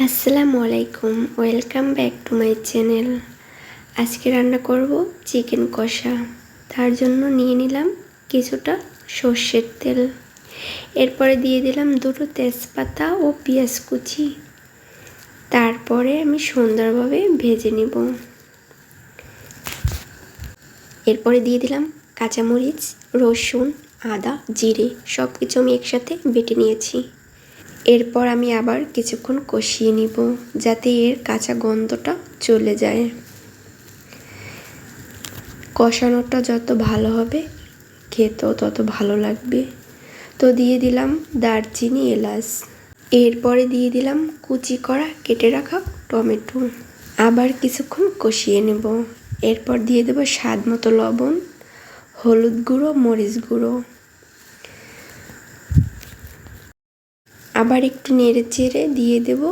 আসসালামু আলাইকুম, welcome back to my channel. আজকে রান্না করব চিকেন কষা। তার জন্য নিয়ে নিলাম কিছুটা সর্ষের তেল, এরপরে দিয়ে দিলাম দুটো তেজপাতা ও পেঁয়াজ কুচি। তারপরে আমি সুন্দরভাবে ভেজে নেব। এরপরে দিয়ে দিলাম কাঁচামরিচ, রসুন, আদা, জিরে সব কিছু আমি একসাথে বেটে নিয়েছি। এরপর আমি আবার কিছুক্ষণ কষিয়ে নিব যাতে এর কাঁচা গন্ধটা চলে যায়। কষানোটা যত ভালো হবে খেতেও তত ভালো লাগবে। তো দিয়ে দিলাম দারচিনি, এলাচ। এরপরে দিয়ে দিলাম কুচি করা কেটে রাখা টমেটো। আবার কিছুক্ষণ কষিয়ে নেব। এরপর দিয়ে দেব স্বাদ মতো লবণ, হলুদ গুঁড়ো, মরিচ গুঁড়ো। আবার একটু নেড়ে চেড়ে দিয়ে দেব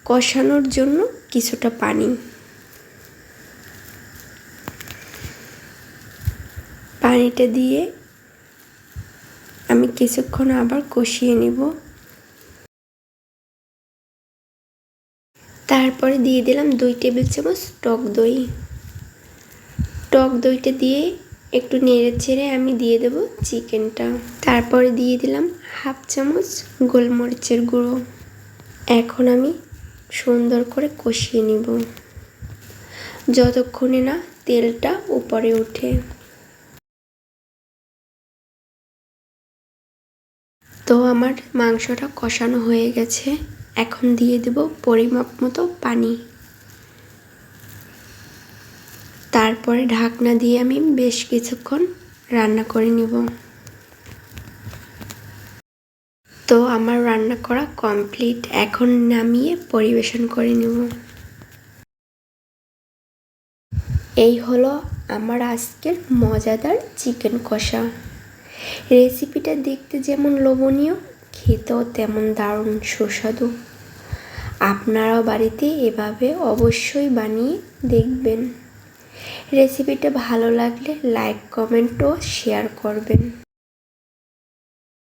কষানোর জন্য কিছুটা পানি। পানিটা দিয়ে আমি কিছুক্ষণ আবার কষিয়ে নেব। তারপরে দিয়ে দিলাম 2 টেবিল চামচ টক দই। টক দইটা দিয়ে একটু নেড়ে ছেড়ে আমি দিয়ে দেব চিকেনটা। তারপরে দিয়ে দিলাম 1/2 চামচ গোলমরিচের গুঁড়ো। এখন আমি সুন্দর করে কষিয়ে নিব যতক্ষণে না তেলটা উপরে ওঠে। তো আমার মাংসটা কষানো হয়ে গেছে। এখন দিয়ে দেব পরিমাপ মতো পানি। তারপরে ঢাকনা দিয়ে আমি বেশ কিছুক্ষণ রান্না করে নেব। তো আমার রান্না করা কমপ্লিট। এখন নামিয়ে পরিবেশন করে নেব। এই হলো আমার আজকের মজাদার চিকেন কষা। রেসিপিটা দেখতে যেমন লোভনীয়, খেতেও তেমন দারুণ সুস্বাদু। আপনারাও বাড়িতে এভাবে অবশ্যই বানিয়ে দেখবেন। রেসিপিটা ভালো লাগলে লাইক, কমেন্ট ও শেয়ার করবেন।